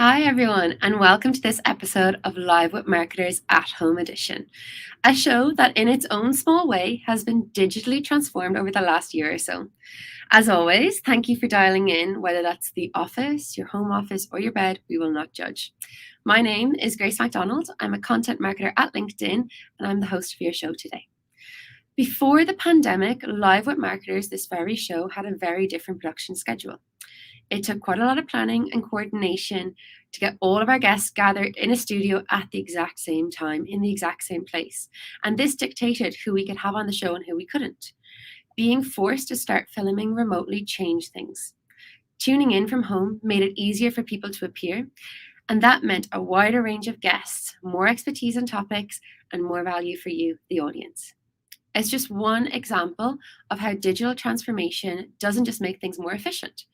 Hi, everyone, and welcome to this episode of Live with Marketers at Home Edition, a show that in its own small way has been digitally transformed over the last year or so. As always, thank you for dialing in, whether that's the office, your home office, or your bed, we will not judge. My name is Grace MacDonald. I'm a content marketer at LinkedIn, and I'm the host for your show today. Before the pandemic, Live with Marketers, this very show, had a very different production schedule. It took quite a lot of planning and coordination to get all of our guests gathered in a studio at the exact same time, in the exact same place. And this dictated who we could have on the show and who we couldn't. Being forced to start filming remotely changed things. Tuning in from home made it easier for people to appear, and that meant a wider range of guests, more expertise on topics, and more value for you, the audience. It's just one example of how digital transformation doesn't just make things more efficient.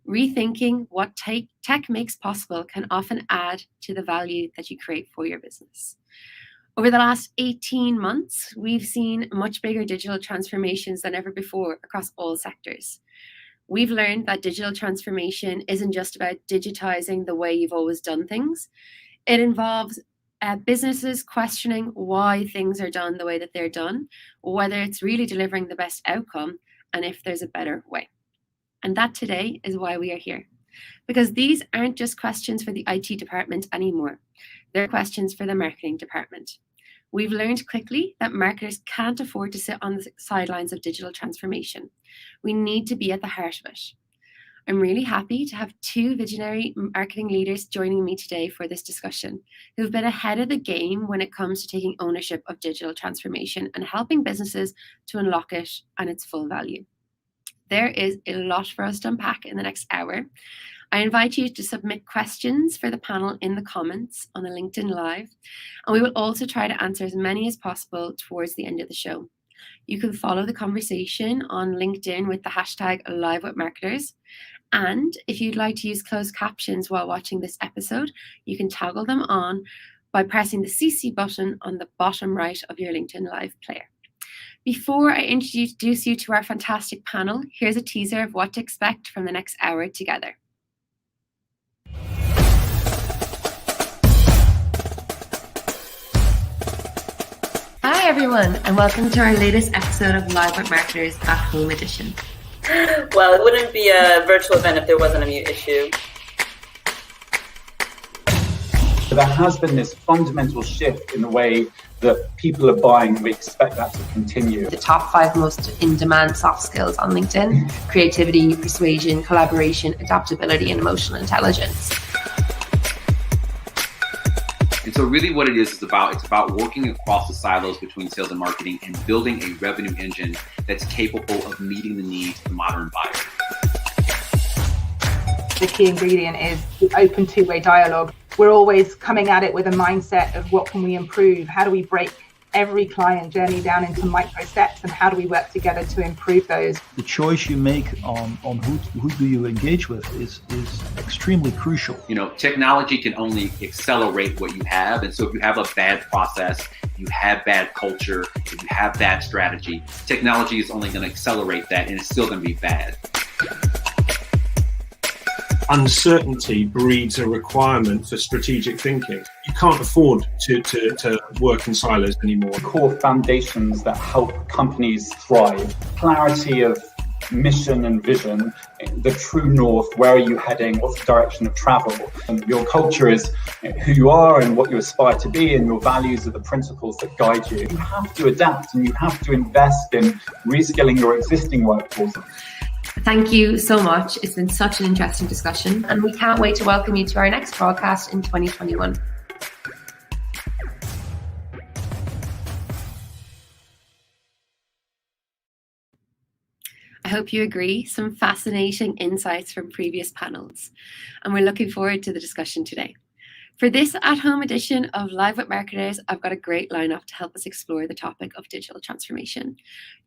Rethinking what tech makes possible can often add to the value that you create for your business. Over the last 18 months, we've seen much bigger digital transformations than ever before across all sectors. We've learned that digital transformation isn't just about digitizing the way you've always done things. It involves businesses questioning why things are done the way that they're done, whether it's really delivering the best outcome, and if there's a better way. And that today is why we are here. Because these aren't just questions for the IT department anymore. They're questions for the marketing department. We've learned quickly that marketers can't afford to sit on the sidelines of digital transformation. We need to be at the heart of it. I'm really happy to have two visionary marketing leaders joining me today for this discussion, who've been ahead of the game when it comes to taking ownership of digital transformation and helping businesses to unlock it and its full value. There is a lot for us to unpack in the next hour. I invite you to submit questions for the panel in the comments on the LinkedIn Live, and we will also try to answer as many as possible towards the end of the show. You can follow the conversation on LinkedIn with the hashtag #LiveWithMarketers. And if you'd like to use closed captions while watching this episode, you can toggle them on by pressing the CC button on the bottom right of your LinkedIn Live player. Before I introduce you to our fantastic panel, here's a teaser of what to expect from the next hour together. Hi everyone, and welcome to our latest episode of Live with Marketers at Home Edition. Well, it wouldn't be a virtual event if there wasn't a mute issue. There has been this fundamental shift in the way that people are buying. We expect that to continue. The top 5 most in-demand soft skills on LinkedIn: creativity, persuasion, collaboration, adaptability, and emotional intelligence. And so really what it's about working across the silos between sales and marketing and building a revenue engine that's capable of meeting the needs of the modern buyer. The key ingredient is the open two-way dialogue. We're always coming at it with a mindset of what can we improve? How do we break every client journey down into micro steps, and how do we work together to improve those? The choice you make on who do you engage with is extremely crucial. You know, technology can only accelerate what you have. And so if you have a bad process, you have bad culture, if you have bad strategy, technology is only going to accelerate that, and it's still going to be bad. Uncertainty breeds a requirement for strategic thinking. You can't afford to work in silos anymore. Core foundations that help companies thrive. Clarity of mission and vision, the true north, where are you heading, what's the direction of travel. And your culture is who you are and what you aspire to be, and your values are the principles that guide you. You have to adapt, and you have to invest in reskilling your existing workforce. Thank you so much. It's been such an interesting discussion, and we can't wait to welcome you to our next broadcast in 2021. I hope you agree, some fascinating insights from previous panels, and we're looking forward to the discussion today. For this at-home edition of Live with Marketers, I've got a great lineup to help us explore the topic of digital transformation.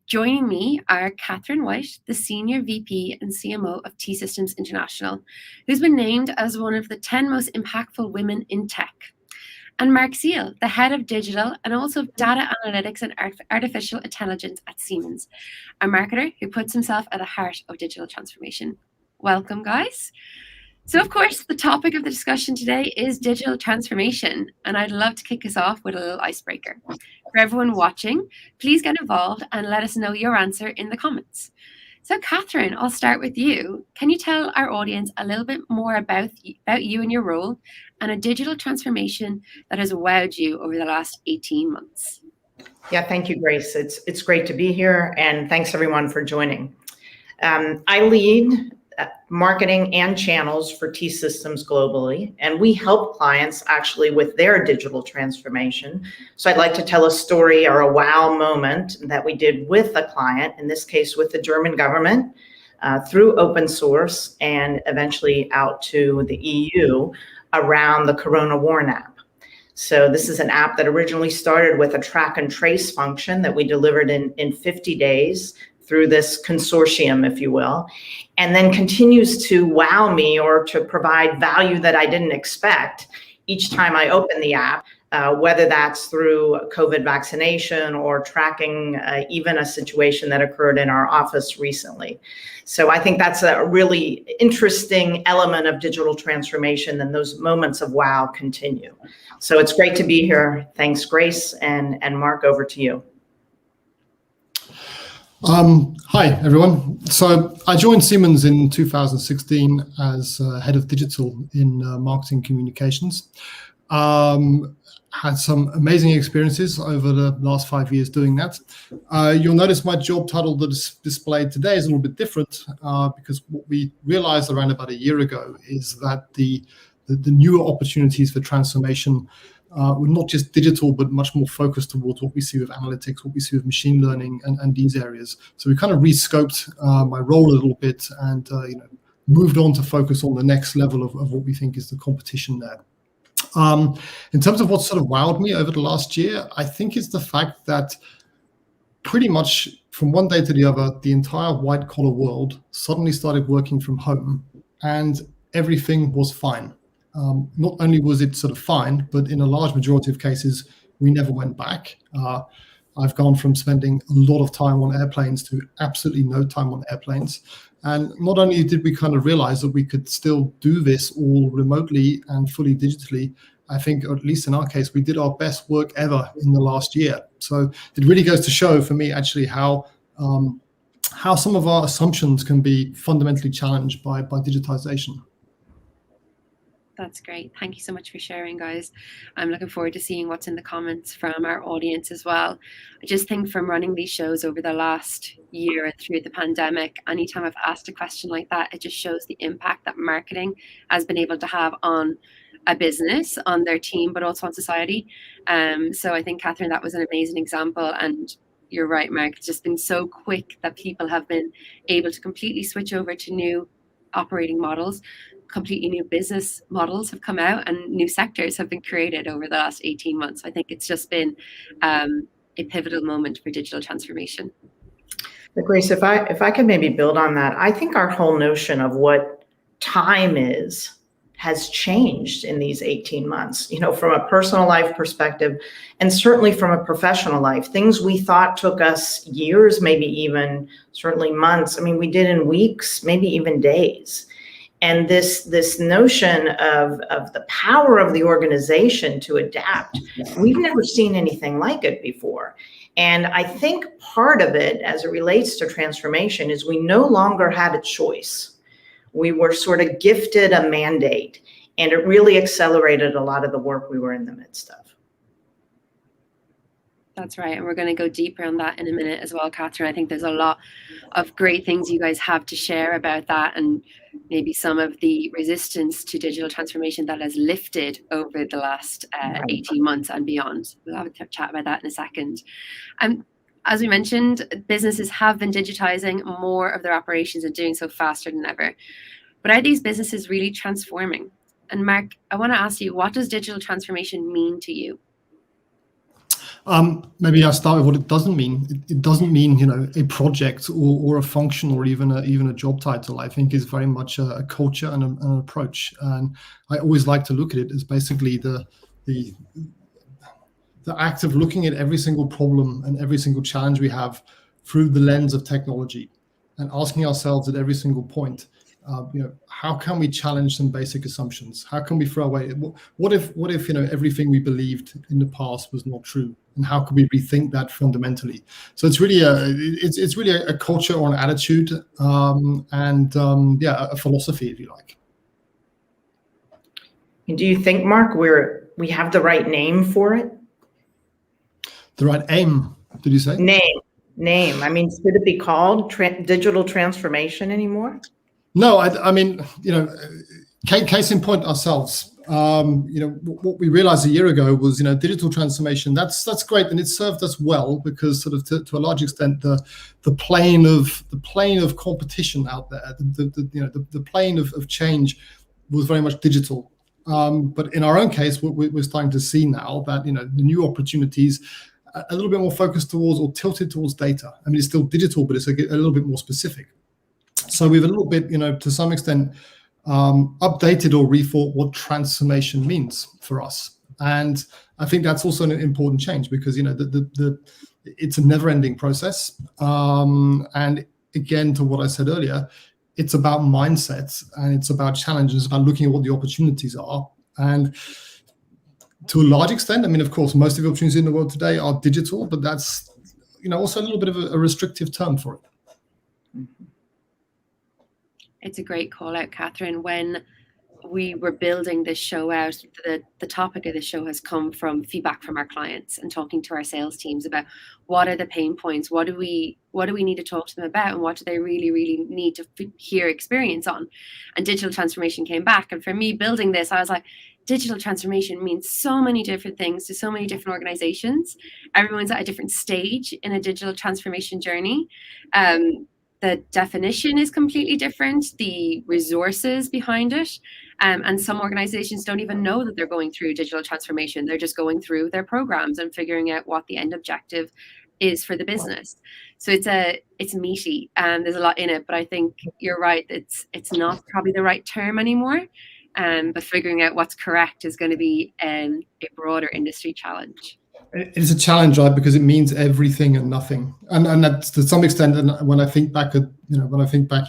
Joining me are Catherine White, the Senior VP and CMO of T-Systems International, who's been named as one of the 10 most impactful women in tech, and Mark Seal, the Head of Digital and also Data Analytics and Artificial Intelligence at Siemens, a marketer who puts himself at the heart of digital transformation. Welcome, guys. So, of course, the topic of the discussion today is digital transformation, and I'd love to kick us off with a little icebreaker. For everyone watching, please get involved and let us know your answer in the comments. So, Catherine, I'll start with you. Can you tell our audience a little bit more about you and your role and a digital transformation that has wowed you over the last 18 months? Yeah, thank you, Grace. It's great to be here, and thanks everyone for joining. I lead marketing and channels for T-Systems globally, and we help clients actually with their digital transformation. So I'd like to tell a story or a wow moment that we did with a client, in this case with the German government, through open source and eventually out to the EU around the Corona Warn app. So this is an app that originally started with a track and trace function that we delivered in 50 days through this consortium, if you will, and then continues to wow me or to provide value that I didn't expect each time I open the app, whether that's through COVID vaccination or tracking even a situation that occurred in our office recently. So I think that's a really interesting element of digital transformation, and those moments of wow continue. So it's great to be here. Thanks, Grace, and Mark, over to you. Hi, everyone. So I joined Siemens in 2016 as head of digital in marketing communications. Had some amazing experiences over the last 5 years doing that. You'll notice my job title that is displayed today is a little bit different because what we realized around about a year ago is that the newer opportunities for transformation were not just digital, but much more focused towards what we see with analytics, what we see with machine learning, and these areas. So we kind of rescoped my role a little bit and moved on to focus on the next level of what we think is the competition there. In terms of what sort of wowed me over the last year, I think it's the fact that pretty much from one day to the other, the entire white collar world suddenly started working from home and everything was fine. Not only was it sort of fine, but in a large majority of cases, we never went back. I've gone from spending a lot of time on airplanes to absolutely no time on airplanes. And not only did we kind of realize that we could still do this all remotely and fully digitally, I think, or at least in our case, we did our best work ever in the last year. So it really goes to show for me actually how some of our assumptions can be fundamentally challenged by digitization. That's great. Thank you so much for sharing, guys. I'm looking forward to seeing what's in the comments from our audience as well. I just think from running these shows over the last year and through the pandemic, anytime I've asked a question like that, it just shows the impact that marketing has been able to have on a business, on their team, but also on society. So I think, Catherine, that was an amazing example. And you're right, Mark, it's just been so quick that people have been able to completely switch over to new operating models. Completely new business models have come out and new sectors have been created over the last 18 months. I think it's just been a pivotal moment for digital transformation. But Grace, if I could maybe build on that, I think our whole notion of what time is has changed in these 18 months, from a personal life perspective and certainly from a professional life. Things we thought took us years, maybe even certainly months. I mean, we did in weeks, maybe even days. And this notion of the power of the organization to adapt, we've never seen anything like it before. And I think part of it, as it relates to transformation, is we no longer had a choice. We were sort of gifted a mandate, and it really accelerated a lot of the work we were in the midst of. That's right. And we're going to go deeper on that in a minute as well, Catherine. I think there's a lot of great things you guys have to share about that, and maybe some of the resistance to digital transformation that has lifted over the last 18 months and beyond. We'll have a chat about that in a second. As we mentioned, businesses have been digitizing more of their operations and doing so faster than ever. But are these businesses really transforming? And Mark, I want to ask you, what does digital transformation mean to you? Maybe I'll start with what it doesn't mean. It doesn't mean, a project or a function or even a job title. I think is very much a culture and an approach. And I always like to look at it as basically the act of looking at every single problem and every single challenge we have through the lens of technology, and asking ourselves at every single point, How can we challenge some basic assumptions? How can we throw away? What if everything we believed in the past was not true, and how can we rethink that fundamentally? So it's really a culture or an attitude, a philosophy, if you like. Do you think, Mark, we have the right name for it? The right aim, did you say? Name. I mean, should it be called digital transformation anymore? No, I mean, case in point ourselves. What we realized a year ago was, digital transformation. That's great, and it served us well because, sort of, to a large extent, the plane of competition out there, the plane of change, was very much digital. But in our own case, we're starting to see now that the new opportunities are a little bit more focused towards or tilted towards data. I mean, it's still digital, but it's a little bit more specific. So we've a little bit, to some extent, updated or rethought what transformation means for us. And I think that's also an important change because it's a never-ending process. And again, to what I said earlier, it's about mindsets and it's about challenges, about looking at what the opportunities are. And to a large extent, I mean, of course, most of the opportunities in the world today are digital, but that's also a little bit of a restrictive term for it. It's a great call out, Catherine. When we were building this show out, the topic of the show has come from feedback from our clients and talking to our sales teams about what are the pain points, what do we need to talk to them about, and what do they really, really need to hear experience on. And digital transformation came back. And for me, building this, I was like, digital transformation means so many different things to so many different organizations. Everyone's at a different stage in a digital transformation journey. The definition is completely different, the resources behind it. And some organizations don't even know that they're going through digital transformation. They're just going through their programs and figuring out what the end objective is for the business. So it's meaty and there's a lot in it, but I think you're right. It's not probably the right term anymore. But figuring out what's correct is going to be a broader industry challenge. It's a challenge, right? Because it means everything and nothing, and that's to some extent. And when I think back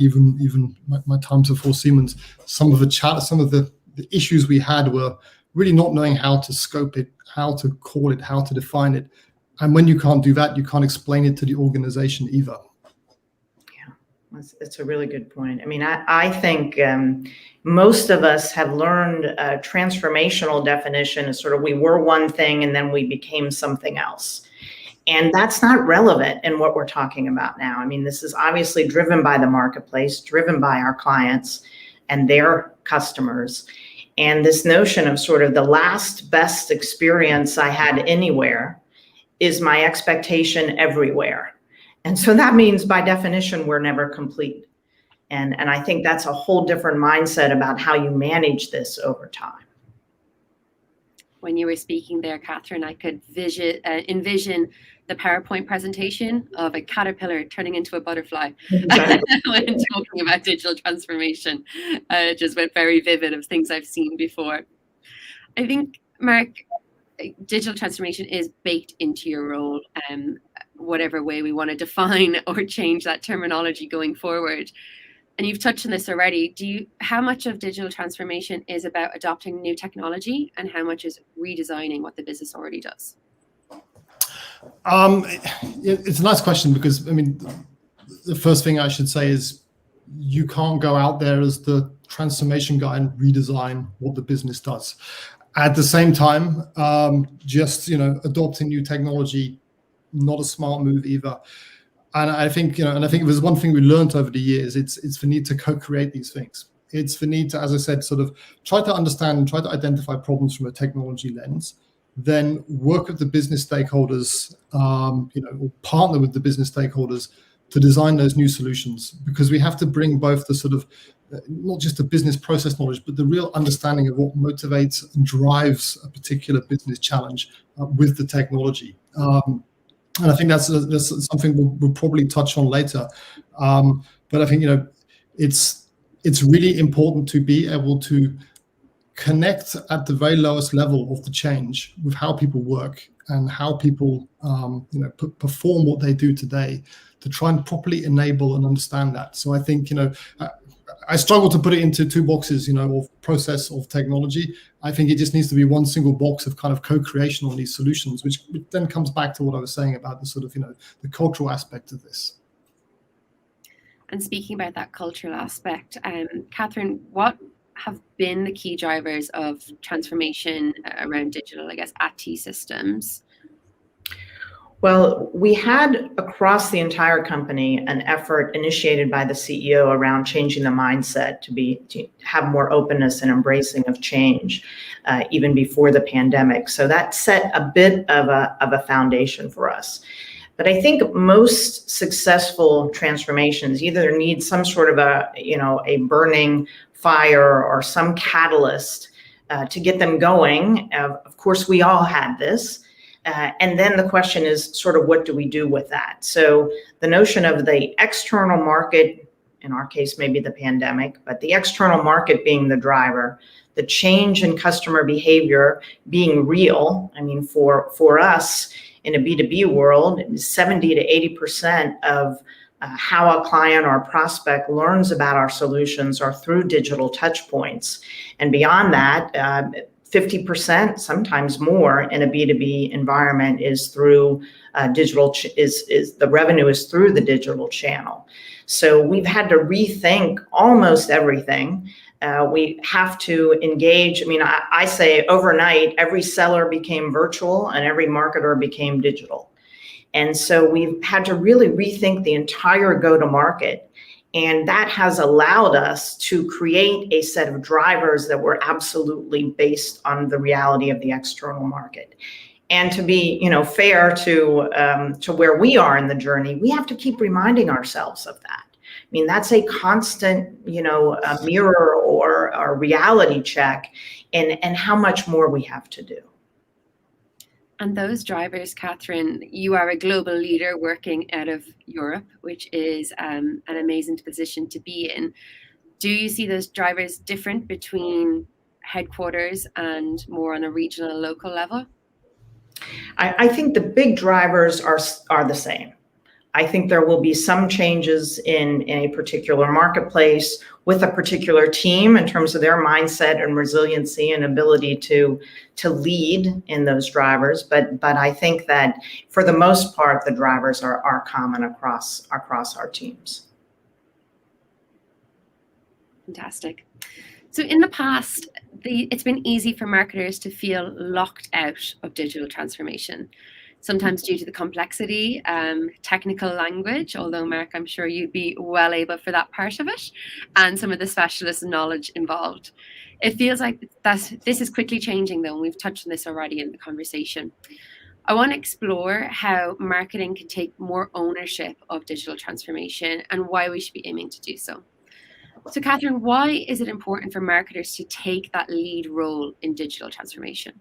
even my times before Siemens, some of the issues we had were really not knowing how to scope it, how to call it, how to define it, and when you can't do that, you can't explain it to the organization either. Yeah, it's a really good point. I mean, I think most of us have learned a transformational definition as sort of we were one thing and then we became something else. And that's not relevant in what we're talking about now. I mean, this is obviously driven by the marketplace, driven by our clients and their customers. And this notion of sort of the last best experience I had anywhere is my expectation everywhere. And so that means by definition, we're never complete. And I think that's a whole different mindset about how you manage this over time. When you were speaking there, Catherine, I could envision the PowerPoint presentation of a caterpillar turning into a butterfly when talking about digital transformation. It just went very vivid of things I've seen before. I think, Mark, digital transformation is baked into your role, whatever way we want to define or change that terminology going forward. And you've touched on this already. How much of digital transformation is about adopting new technology and how much is redesigning what the business already does? It's a nice question because, I mean, the first thing I should say is you can't go out there as the transformation guy and redesign what the business does. At the same time, just, adopting new technology, not a smart move either. And I think, if there's one thing we learned over the years, it's the need to co-create these things. It's the need to, as I said, sort of try to understand and try to identify problems from a technology lens, then work with the business stakeholders, or partner with the business stakeholders to design those new solutions, because we have to bring both the sort of, not just the business process knowledge, but the real understanding of what motivates and drives a particular business challenge with the technology. And I think that's something we'll probably touch on later. But I think, it's really important to be able to connect at the very lowest level of the change with how people work and how people, perform what they do today, to try and properly enable and understand that. So I think, I struggle to put it into two boxes, of process, of technology. I think it just needs to be one single box of kind of co-creation on these solutions, which then comes back to what I was saying about the sort of, the cultural aspect of this. And speaking about that cultural aspect, Catherine, what have been the key drivers of transformation around digital, I guess, at T-Systems? Well, we had across the entire company an effort initiated by the CEO around changing the mindset to have more openness and embracing of change, even before the pandemic. So that set a bit of a foundation for us. But I think most successful transformations either need some sort of a burning fire or some catalyst to get them going. Of course, we all had this. And then the question is sort of what do we do with that? So the notion of the external market, in our case, maybe the pandemic, but the external market being the driver, the change in customer behavior being real. I mean, for us in a B2B world, 70 to 80% of how a client or prospect learns about our solutions are through digital touch points. And beyond that, 50%, sometimes more in a B2B environment is through digital, the revenue is through the digital channel. So we've had to rethink almost everything. We have to engage. I mean, I say overnight, every seller became virtual and every marketer became digital. And so we've had to really rethink the entire go-to-market. And that has allowed us to create a set of drivers that were absolutely based on the reality of the external market. And to be, fair to where we are in the journey, we have to keep reminding ourselves of that. I mean, that's a constant, a mirror or a reality check and how much more we have to do. And those drivers, Catherine, you are a global leader working out of Europe, which is an amazing position to be in. Do you see those drivers different between headquarters and more on a regional, local level? I think the big drivers are the same. I think there will be some changes in a particular marketplace with a particular team in terms of their mindset and resiliency and ability to lead in those drivers. But I think that for the most part, the drivers are common across our teams. Fantastic. So in the past, it's been easy for marketers to feel locked out of digital transformation. Sometimes due to the complexity, technical language, although Mark, I'm sure you'd be well able for that part of it, and some of the specialist knowledge involved. It feels like this is quickly changing though, and we've touched on this already in the conversation. I want to explore how marketing can take more ownership of digital transformation and why we should be aiming to do so. So Catherine, why is it important for marketers to take that lead role in digital transformation?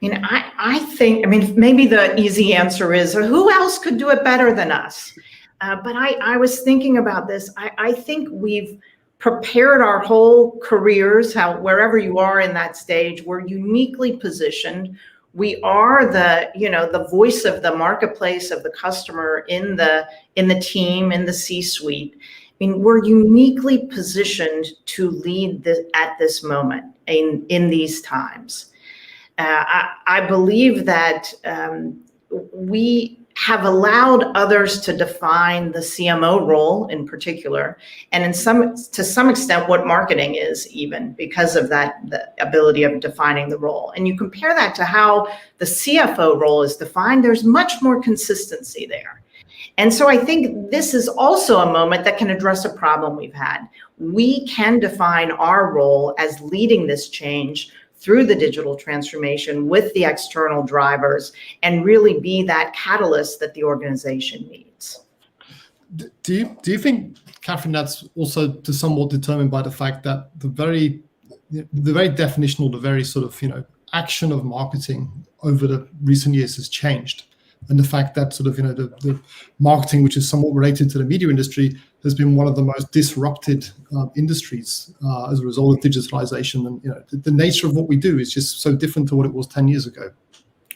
I think maybe the easy answer is who else could do it better than us? But I was thinking about this. I think we've prepared our whole careers, wherever you are in that stage, we're uniquely positioned. We are the voice of the marketplace, of the customer in the team, in the C-suite. We're uniquely positioned to lead at this moment in these times. I believe that we have allowed others to define the CMO role in particular, and to some extent what marketing is, even because of the ability of defining the role. And you compare that to how the CFO role is defined, there's much more consistency there. And so I think this is also a moment that can address a problem we've had. We can define our role as leading this change through the digital transformation with the external drivers and really be that catalyst that the organization needs. Do you think, Catherine, that's also to somewhat determined by the fact that the very definition or the very sort of, action of marketing over the recent years has changed? And the fact that sort of, the marketing, which is somewhat related to the media industry, has been one of the most disrupted industries as a result of digitalization. And, the nature of what we do is just so different to what it was 10 years ago.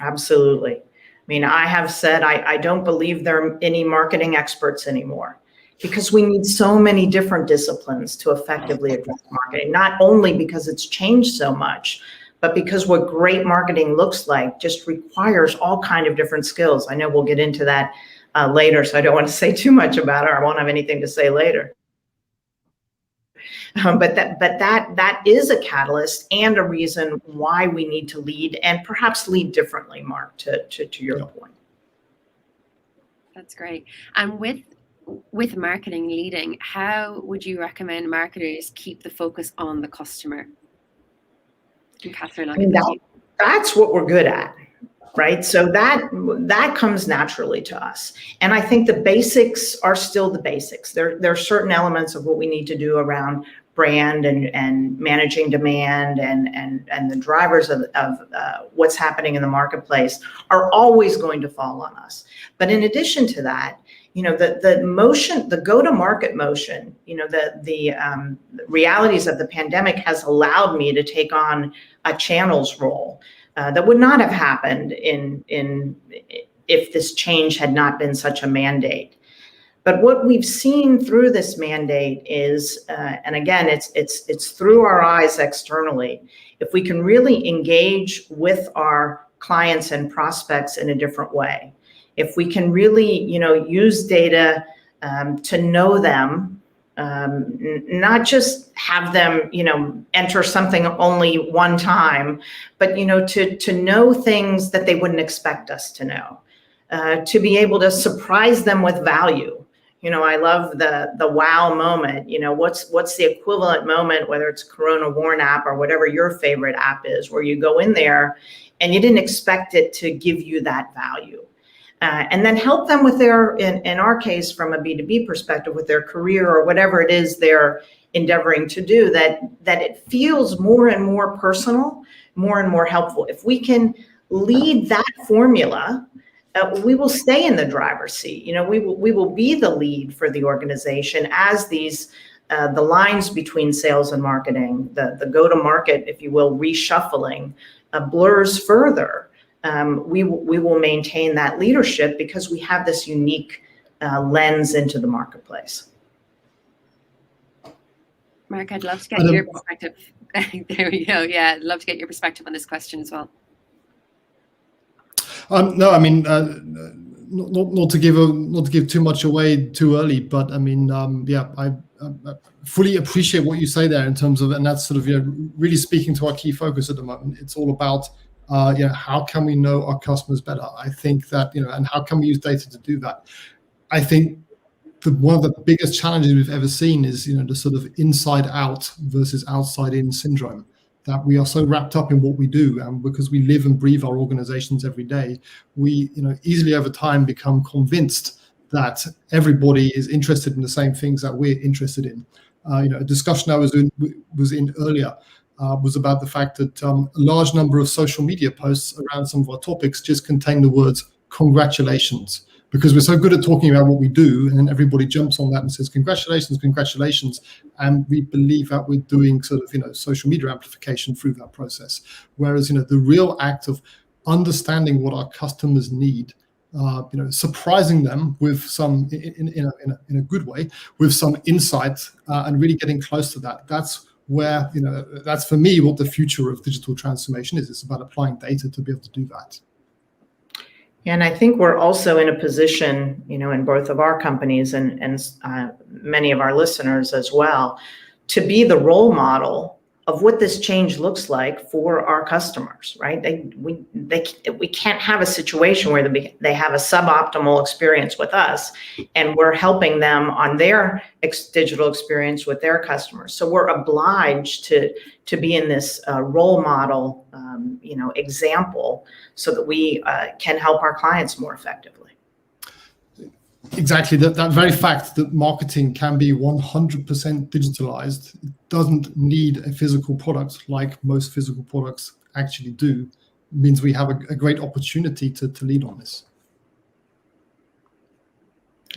Absolutely. I have said I don't believe there are any marketing experts anymore. because we need so many different disciplines to effectively address marketing, not only because it's changed so much, but because what great marketing looks like just requires all kind of different skills. I know we'll get into that later, so I don't want to say too much about it, or I won't have anything to say later. But that is a catalyst and a reason why we need to lead, and perhaps lead differently, Mark, to your point. That's great. And with marketing leading, how would you recommend marketers keep the focus on the customer? And Catherine, that's what we're good at, right? So that comes naturally to us. And I think the basics are still the basics. There are certain elements of what we need to do around brand and managing demand and the drivers of what's happening in the marketplace are always going to fall on us. But in addition to that, the motion, the go-to-market motion, the realities of the pandemic has allowed me to take on a channels role that would not have happened if this change had not been such a mandate. But what we've seen through this mandate is, and again, it's through our eyes externally, if we can really engage with our clients and prospects in a different way, if we can really, use data to know them, not just have them, enter something only one time, but, to know things that they wouldn't expect us to know, to be able to surprise them with value. I love the wow moment. What's the equivalent moment, whether it's Corona Warn app or whatever your favorite app is, where you go in there and you didn't expect it to give you that value. And then help them with their, in our case, from a B2B perspective, with their career or whatever it is they're endeavoring to do, that it feels more and more personal, more and more helpful. If we can lead that formula, we will stay in the driver's seat. We will be the lead for the organization as these the lines between sales and marketing, the go-to-market, if you will, reshuffling blurs further. We will maintain that leadership because we have this unique lens into the marketplace. Mark, I'd love to get your perspective. There we go. Yeah, I'd love to get your perspective on this question as well. No, I mean, not to give too much away too early, but I mean, I fully appreciate what you say there in terms of, and that's sort of really speaking to our key focus at the moment. It's all about how can we know our customers better? I think that and how can we use data to do that? I think one of the biggest challenges we've ever seen is the sort of inside out versus outside in syndrome. That we are so wrapped up in what we do, and because we live and breathe our organizations every day, we easily over time become convinced that everybody is interested in the same things that we're interested in. A discussion I was in earlier was about the fact that a large number of social media posts around some of our topics just contain the words "congratulations," because we're so good at talking about what we do, and everybody jumps on that and says "congratulations, congratulations," and we believe that we're doing sort of social media amplification through that process. Whereas the real act of understanding what our customers need, surprising them with some in a good way, with some insight, and really getting close to that. That's where that's for me what the future of digital transformation is. It's about applying data to be able to do that. And I think we're also in a position, in both of our companies and many of our listeners as well, to be the role model of what this change looks like for our customers, right? We can't have a situation where they have a suboptimal experience with us, and we're helping them on their digital experience with their customers. So we're obliged to be in this role model, example, so that we can help our clients more effectively. Exactly, that very fact that marketing can be 100% digitalized, doesn't need a physical product like most physical products actually do, means we have a great opportunity to lead on this.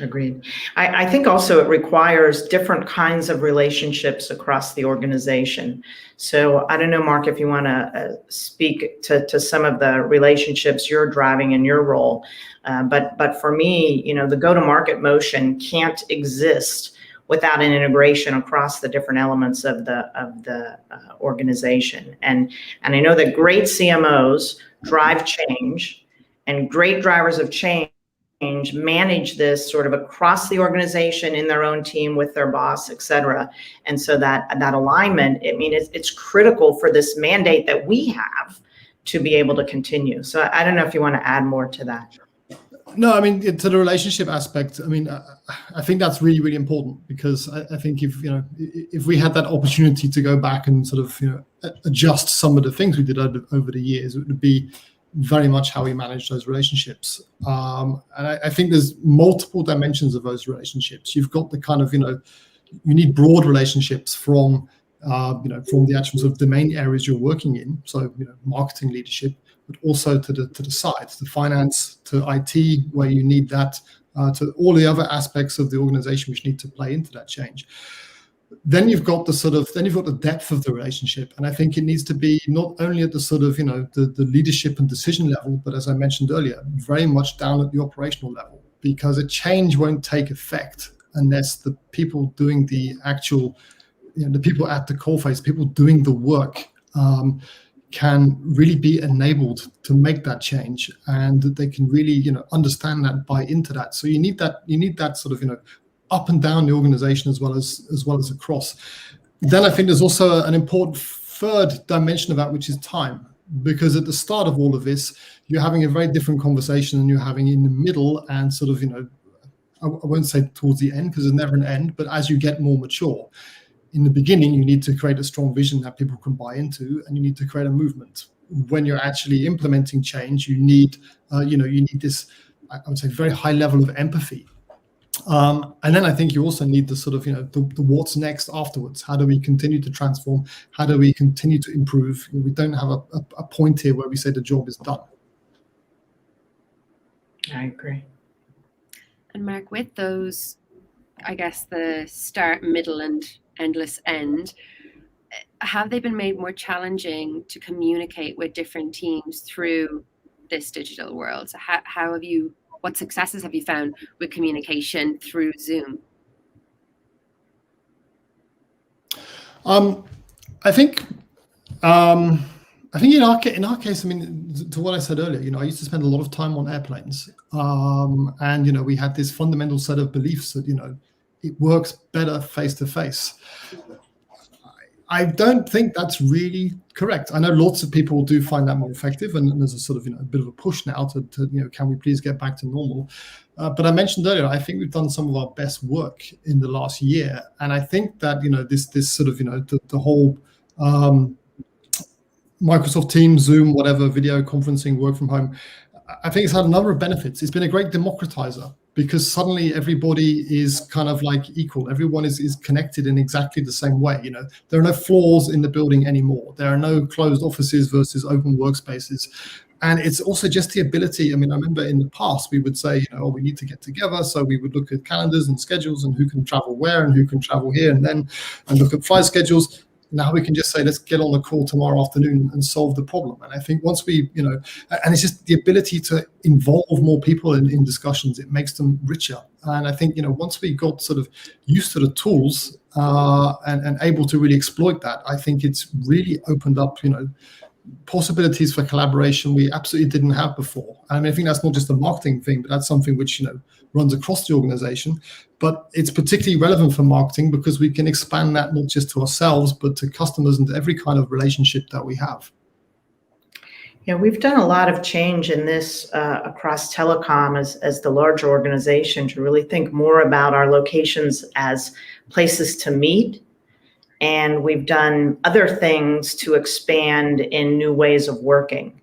Agreed. I think also it requires different kinds of relationships across the organization. So I don't know, Mark, if you want to speak to some of the relationships you're driving in your role. But for me, the go-to-market motion can't exist without an integration across the different elements of the organization. And I know that great CMOs drive change, and great drivers of change manage this sort of across the organization in their own team with their boss, et cetera. And so that alignment, it's critical for this mandate that we have to be able to continue. So I don't know if you want to add more to that. No, to the relationship aspect, I think that's really, really important, because I think if we had that opportunity to go back and sort of, adjust some of the things we did over the years, it would be very much how we manage those relationships. And I think there's multiple dimensions of those relationships. You've got the kind of, you need broad relationships from the actual sort of domain areas you're working in. So, marketing leadership, but also to the sides, to finance, to IT, where you need that, to all the other aspects of the organization which need to play into that change. Then you've got the depth of the relationship, and I think it needs to be not only at the sort of the leadership and decision level, but as I mentioned earlier, very much down at the operational level, because a change won't take effect unless the people doing the actual, the people at the coalface, people doing the work, can really be enabled to make that change, and that they can really understand that, buy into that. So you need that sort of up and down the organization as well as across. Then I think there's also an important third dimension of that, which is time, because at the start of all of this, you're having a very different conversation than you're having in the middle, and sort of I won't say towards the end, because there's never an end, but as you get more mature. In the beginning, you need to create a strong vision that people can buy into, and you need to create a movement. When you're actually implementing change, you need this, I would say, very high level of empathy. And then I think you also need the sort of, the what's next afterwards. How do we continue to transform? How do we continue to improve? We don't have a point here where we say the job is done. I agree. And Mark, with those, I guess, the start, middle, and endless end, have they been made more challenging to communicate with different teams through this digital world? So what successes have you found with communication through Zoom? I think in our case, to what I said earlier, I used to spend a lot of time on airplanes, and we had this fundamental set of beliefs that it works better face to face. I don't think that's really correct. I know lots of people do find that more effective, and there's a sort of a bit of a push now to can we please get back to normal? But I mentioned earlier, I think we've done some of our best work in the last year, and I think that this sort of the whole Microsoft Teams, Zoom, whatever, video conferencing, work from home, I think it's had a number of benefits. It's been a great democratizer, because suddenly everybody is kind of like equal. Everyone is connected in exactly the same way. There are no floors in the building anymore. There are no closed offices versus open workspaces. And it's also just the ability. I remember in the past, we would say, we need to get together. So we would look at calendars and schedules and who can travel where and who can travel here and look at flight schedules. Now we can just say, let's get on the call tomorrow afternoon and solve the problem. And I think once we, and it's just the ability to involve more people in discussions, it makes them richer. And I think, once we got sort of used to the tools and able to really exploit that, I think it's really opened up, possibilities for collaboration we absolutely didn't have before. I think that's not just a marketing thing, but that's something which, runs across the organization. But it's particularly relevant for marketing because we can expand that not just to ourselves, but to customers and to every kind of relationship that we have. Yeah, we've done a lot of change in this across telecom as the larger organization to really think more about our locations as places to meet. And we've done other things to expand in new ways of working.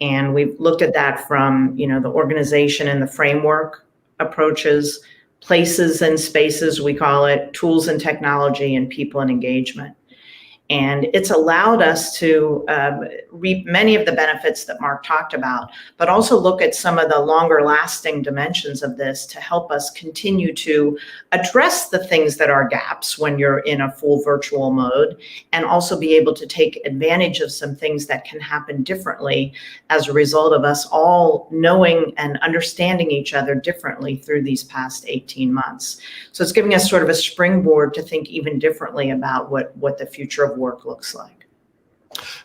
And we've looked at that from, the organization and the framework approaches, places and spaces, we call it, tools and technology, and people and engagement. And it's allowed us to reap many of the benefits that Mark talked about, but also look at some of the longer lasting dimensions of this to help us continue to address the things that are gaps when you're in a full virtual mode, and also be able to take advantage of some things that can happen differently as a result of us all knowing and understanding each other differently through these past 18 months. So it's giving us sort of a springboard to think even differently about what the future of work looks like.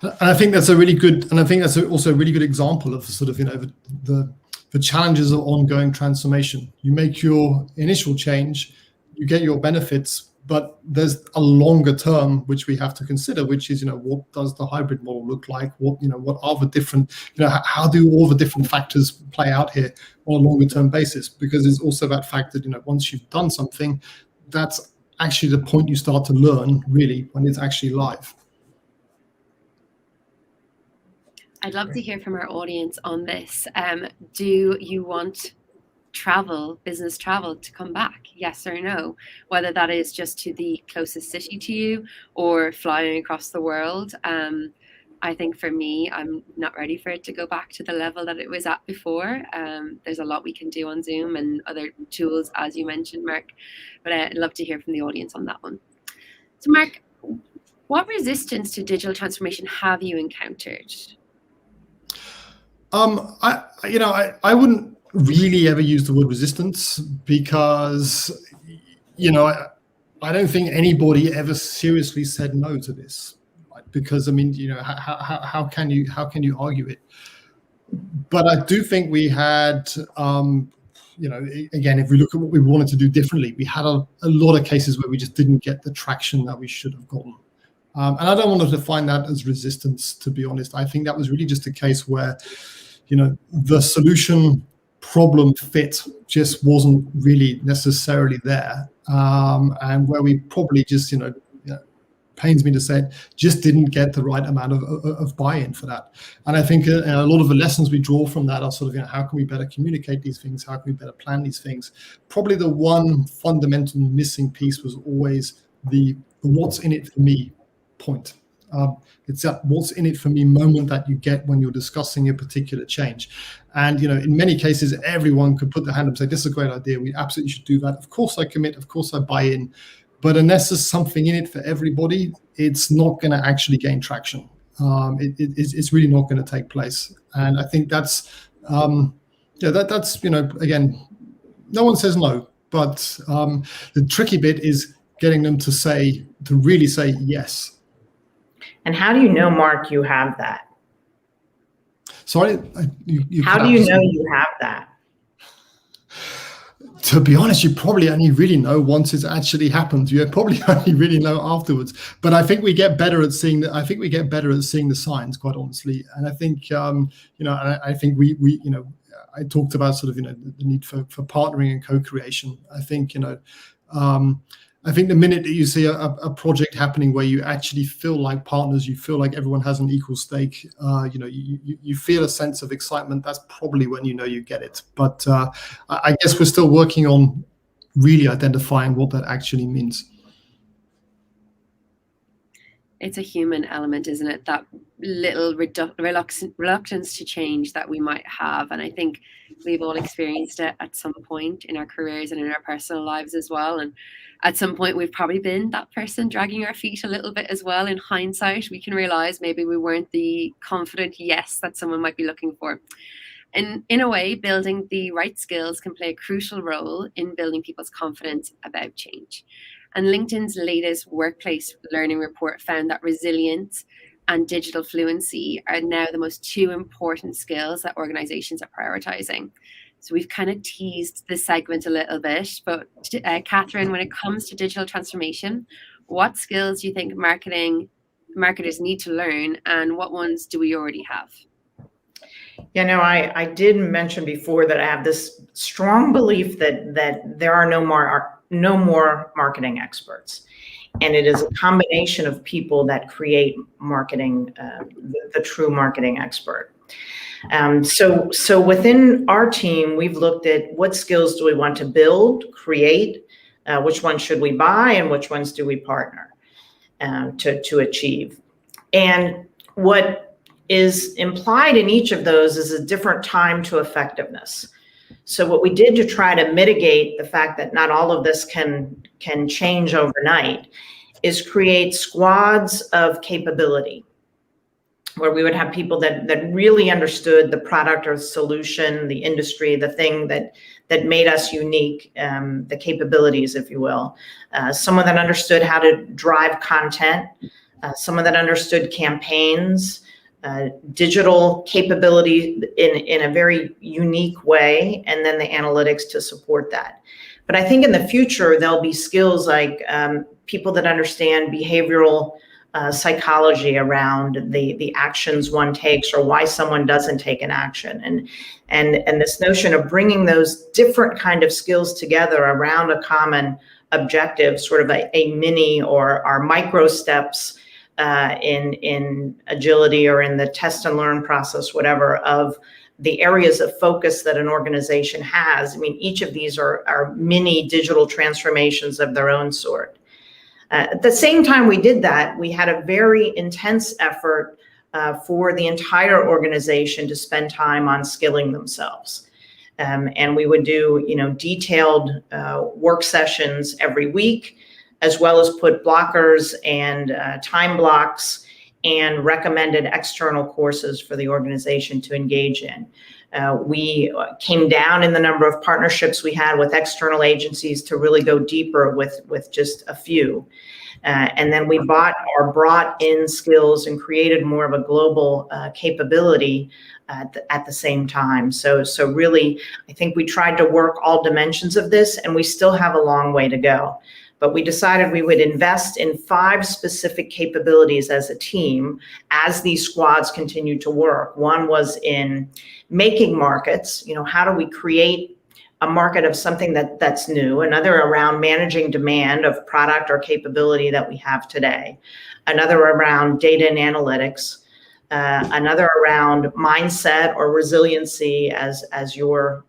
And I think that's a really good, and I think that's also a really good example of sort of, the challenges of ongoing transformation. You make your initial change, you get your benefits, but there's a longer term which we have to consider, which is, what does the hybrid model look like? What are the different, how do all the different factors play out here on a longer term basis? Because it's also that fact that, once you've done something, that's actually the point you start to learn, really, when it's actually live. I'd love to hear from our audience on this. Do you want business travel to come back? Yes or no? Whether that is just to the closest city to you or flying across the world. I think for me, I'm not ready for it to go back to the level that it was at before. There's a lot we can do on Zoom and other tools, as you mentioned, Mark, but I'd love to hear from the audience on that one. So Mark, what resistance to digital transformation have you encountered? I wouldn't really ever use the word resistance, because, I don't think anybody ever seriously said no to this. Because how can you argue it? But I do think we had, again, if we look at what we wanted to do differently, we had a lot of cases where we just didn't get the traction that we should have gotten. And I don't want to define that as resistance, to be honest. I think that was really just a case where, the solution problem fit just wasn't really necessarily there, and where we probably just, pains me to say it, just didn't get the right amount of buy-in for that. And I think a lot of the lessons we draw from that are sort of, how can we better communicate these things? How can we better plan these things? Probably the one fundamental missing piece was always the what's in it for me point. It's that what's in it for me moment that you get when you're discussing a particular change. And, in many cases, everyone could put their hand up and say, this is a great idea. We absolutely should do that. Of course I commit. Of course I buy in. But unless there's something in it for everybody, it's not going to actually gain traction. It's really not going to take place. And I think that's, again, no one says no. But the tricky bit is getting them to really say yes. And how do you know, Mark, you have that? Sorry? How do you know you have that? To be honest, you probably only really know once it's actually happened. You probably only really know afterwards. But I think we get better at seeing the signs, quite honestly. And I think, I think we I talked about sort of, the need for partnering and co-creation. I think, I think the minute that you see a project happening where you actually feel like partners, you feel like everyone has an equal stake, you feel a sense of excitement. That's probably when you get it. But I guess we're still working on really identifying what that actually means. It's a human element, isn't it? That little reluctance to change that we might have. And I think we've all experienced it at some point in our careers and in our personal lives as well. And at some point, we've probably been that person dragging our feet a little bit as well. In hindsight, we can realize maybe we weren't the confident yes that someone might be looking for. And in a way, building the right skills can play a crucial role in building people's confidence about change. And LinkedIn's latest workplace learning report found that resilience and digital fluency are now the most two important skills that organizations are prioritizing. So we've kind of teased this segment a little bit, but Catherine, when it comes to digital transformation, what skills do you think marketers need to learn, and what ones do we already have? I did mention before that I have this strong belief that there are no more marketing experts. And it is a combination of people that create marketing, the true marketing expert. So within our team, we've looked at what skills do we want to build, create, which ones should we buy, and which ones do we partner. to achieve. And what is implied in each of those is a different time to effectiveness. So what we did to try to mitigate the fact that not all of this can change overnight is create squads of capability, where we would have people that really understood the product or solution, the industry, the thing that made us unique, the capabilities, if you will. Someone that understood how to drive content, someone that understood campaigns, digital capability in a very unique way, and then the analytics to support that. But I think in the future, there'll be skills like people that understand behavioral psychology around the actions one takes or why someone doesn't take an action. And this notion of bringing those different kind of skills together around a common objective, sort of a mini or our micro steps in agility or in the test and learn process, whatever, of the areas of focus that an organization has. I mean, each of these are mini digital transformations of their own sort. At the same time we did that, we had a very intense effort for the entire organization to spend time on skilling themselves. And we would do, detailed work sessions every week, as well as put blockers and time blocks and recommended external courses for the organization to engage in. We came down in the number of partnerships we had with external agencies to really go deeper with just a few. And then we brought in skills and created more of a global capability at the same time. So really, I think we tried to work all dimensions of this, and we still have a long way to go. But we decided we would invest in 5 specific capabilities as a team as these squads continue to work. One was in making markets. How do we create a market of something that's new? Another around managing demand of product or capability that we have today. Another around data and analytics. Another around mindset or resiliency, as your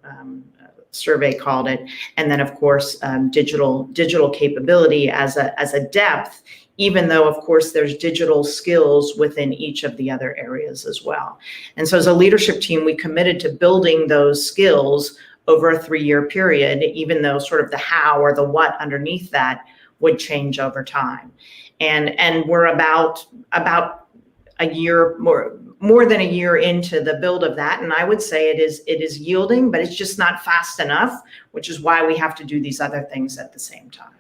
survey called it, and then of course digital capability as a depth, even though of course there's digital skills within each of the other areas as well. And so as a leadership team, we committed to building those skills over a 3-year period, even though sort of the how or the what underneath that would change over time. And we're about a year more than a year into the build of that, and I would say it is yielding, but it's just not fast enough, which is why we have to do these other things at the same time.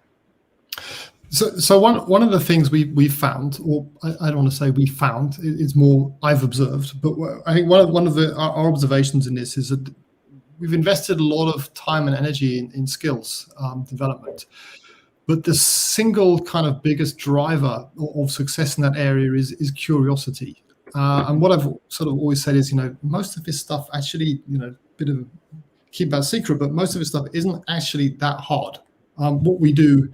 So one of the things we found, or I don't want to say we found, it's more I've observed, but I think one of our observations in this is that we've invested a lot of time and energy in skills development. But the single kind of biggest driver of success in that area is curiosity. And what I've sort of always said is, most of this stuff actually, bit of keep that secret, but most of this stuff isn't actually that hard. What we do,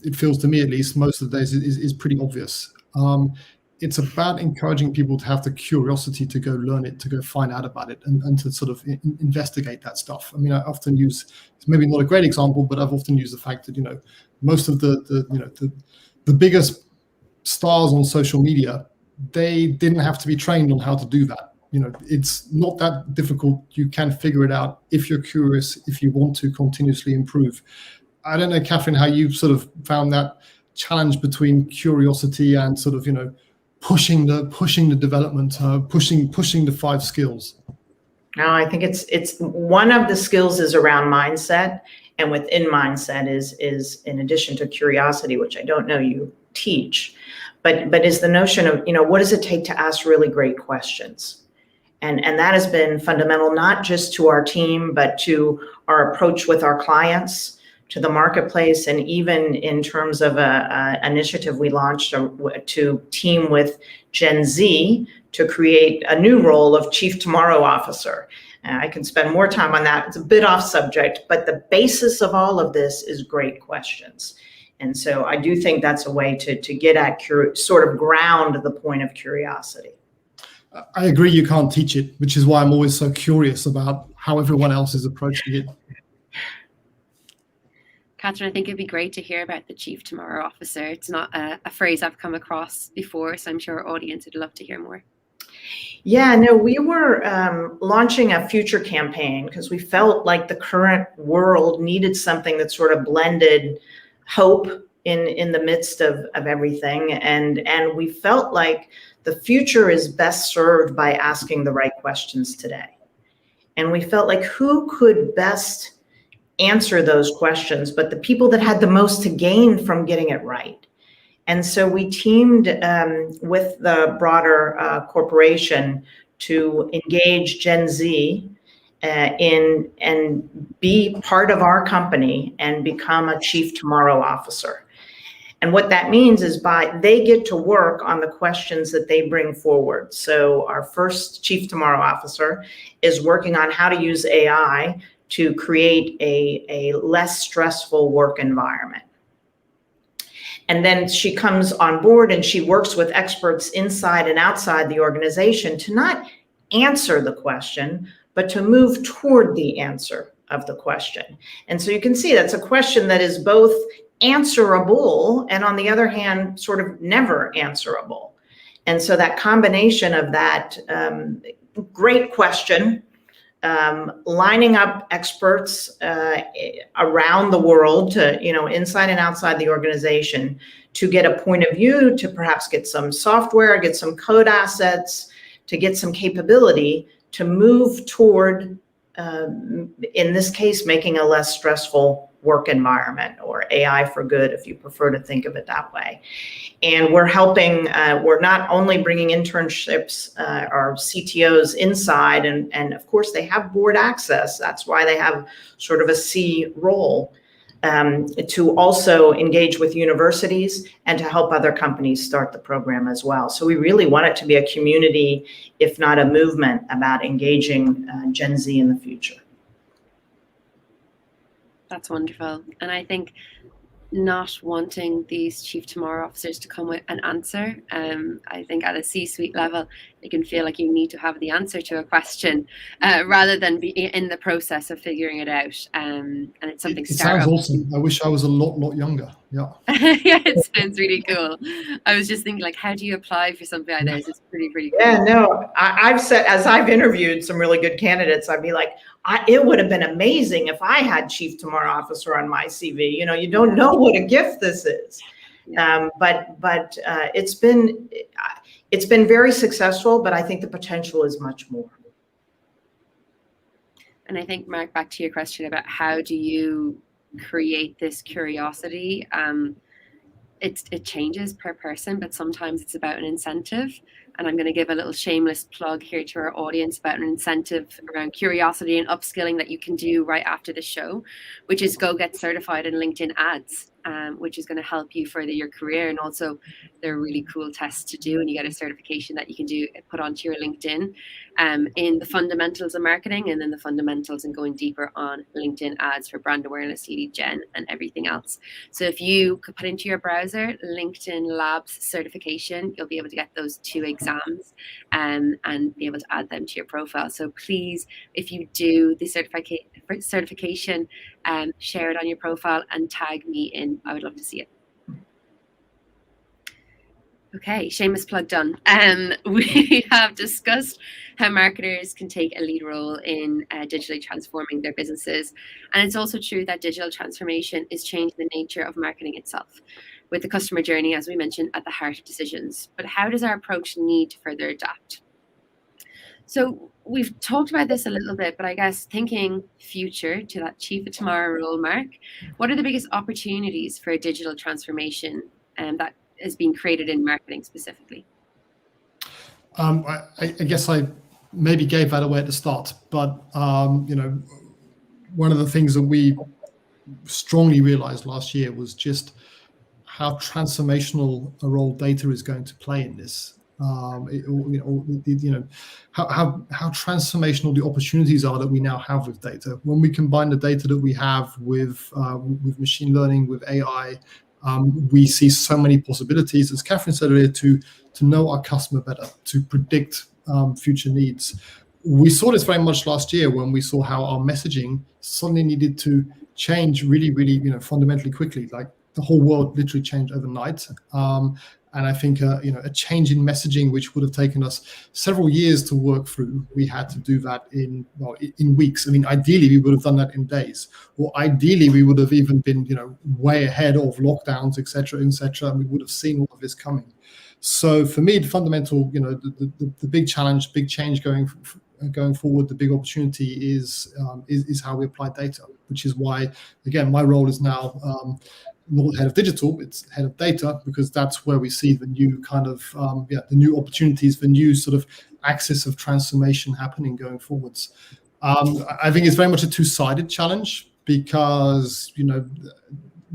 it feels to me at least, most of the days is pretty obvious. It's about encouraging people to have the curiosity to go learn it, to go find out about it, and to sort of investigate that stuff. I mean, I often use, it's maybe not a great example, but I've often used the fact that, most of the biggest stars on social media, they didn't have to be trained on how to do that. It's not that difficult. You can figure it out if you're curious, if you want to continuously improve. I don't know, Catherine, how you sort of found that challenge between curiosity and sort of, pushing the development, pushing the 5 skills. No, I think it's one of the skills is around mindset, and within mindset is in addition to curiosity, which I don't know you teach, but is the notion of, what does it take to ask really great questions? And that has been fundamental, not just to our team, but to our approach with our clients, to the marketplace, and even in terms of an initiative we launched to team with Gen Z to create a new role of Chief Tomorrow Officer. I can spend more time on that. It's a bit off subject, but the basis of all of this is great questions. And so I do think that's a way to get at sort of ground the point of curiosity. I agree, you can't teach it, which is why I'm always so curious about how everyone else is approaching it. Catherine, I think it'd be great to hear about the Chief Tomorrow Officer. It's not a phrase I've come across before, so I'm sure our audience would love to hear more. Yeah, no, we were launching a future campaign because we felt like the current world needed something that sort of blended hope in the midst of everything. And we felt like the future is best served by asking the right questions today. And we felt like who could best answer those questions, but the people that had the most to gain from getting it right. And so we teamed with the broader corporation to engage Gen Z in and be part of our company and become a Chief Tomorrow Officer. And what that means is they get to work on the questions that they bring forward. So our first Chief Tomorrow Officer is working on how to use AI to create a less stressful work environment. And then she comes on board and she works with experts inside and outside the organization to not answer the question, but to move toward the answer of the question. And so you can see that's a question that is both answerable and on the other hand, sort of never answerable. And so that combination of that great question, lining up experts around the world to, inside and outside the organization to get a point of view, to perhaps get some software, get some code assets, to get some capability to move toward, in this case, making a less stressful work environment, or AI for good, if you prefer to think of it that way. And we're helping, we're not only bringing internships, our CTOs inside, and of course they have board access. That's why they have sort of a C role, to also engage with universities and to help other companies start the program as well. So we really want it to be a community, if not a movement, about engaging Gen Z in the future. That's wonderful. And I think not wanting these Chief Tomorrow Officers to come with an answer, I think at a C-suite level, it can feel like you need to have the answer to a question rather than be in the process of figuring it out. And it's something. It sounds awesome. I wish I was a lot younger. Yeah. Yeah, it sounds really cool. I was just thinking, like, how do you apply for something like this? It's pretty cool. Yeah, no, I've said, as I've interviewed some really good candidates, I'd be like, it would have been amazing if I had Chief Tomorrow Officer on my CV. You don't know what a gift this is. But it's been very successful, but I think the potential is much more. And I think, Mark, back to your question about how do you create this curiosity, it changes per person, but sometimes it's about an incentive. And I'm going to give a little shameless plug here to our audience about an incentive around curiosity and upskilling that you can do right after the show, which is go get certified in LinkedIn ads, which is going to help you further your career. And also they're really cool tests to do, and you get a certification that you can do, put onto your LinkedIn, in the fundamentals of marketing, and then the fundamentals and going deeper on LinkedIn ads for brand awareness, lead gen, and everything else. So if you could put into your browser LinkedIn Labs certification, you'll be able to get those 2 exams and be able to add them to your profile. So please, if you do the certification, share it on your profile and tag me in. I would love to see it. Okay, shameless plug done. We have discussed how marketers can take a lead role in digitally transforming their businesses. And it's also true that digital transformation is changing the nature of marketing itself, with the customer journey, as we mentioned, at the heart of decisions. But how does our approach need to further adapt? So we've talked about this a little bit, but I guess thinking future to that Chief of Tomorrow role, Mark, what are the biggest opportunities for digital transformation that is being created in marketing specifically? I guess I maybe gave that away at the start, but one of the things that we strongly realized last year was just how transformational a role data is going to play in this. How transformational the opportunities are that we now have with data. When we combine the data that we have with machine learning, with AI, we see so many possibilities, as Catherine said earlier, to know our customer better, to predict future needs. We saw this very much last year when we saw how our messaging suddenly needed to change really, really, fundamentally quickly. Like the whole world literally changed overnight. And I think, a change in messaging, which would have taken us several years to work through, we had to do that in weeks. I mean, ideally, we would have done that in days, or ideally, we would have even been, way ahead of lockdowns, et cetera, and we would have seen all of this coming. So for me, the fundamental, the big challenge, big change going forward, the big opportunity is how we apply data, which is why, again, my role is now not head of digital, it's head of data, because that's where we see the new kind of, the new opportunities, the new sort of axis of transformation happening going forwards. I think it's very much a two-sided challenge, because,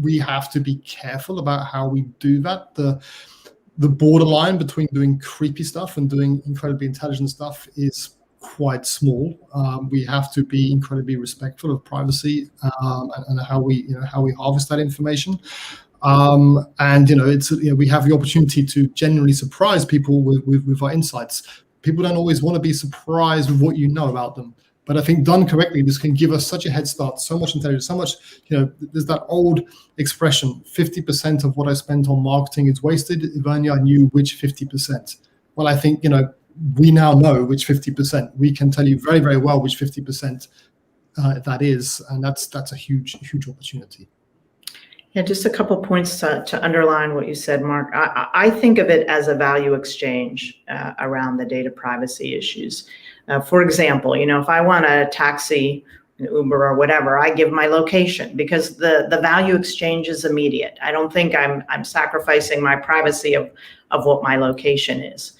we have to be careful about how we do that. The borderline between doing creepy stuff and doing incredibly intelligent stuff is quite small. We have to be incredibly respectful of privacy and how we harvest that information. It's we have the opportunity to genuinely surprise people with our insights. People don't always want to be surprised with what you know about them. But I think done correctly, this can give us such a head start, so much intelligence, so much, there's that old expression, 50% of what I spent on marketing is wasted, if only I knew which 50%. Well, I think, we now know which 50%. We can tell you very, very well which 50% that is, and that's a huge, huge opportunity. Yeah, just a couple points to underline what you said, Mark. I think of it as a value exchange around the data privacy issues. For example, if I want a taxi, an Uber or whatever, I give my location because the value exchange is immediate. I don't think I'm sacrificing my privacy of what my location is.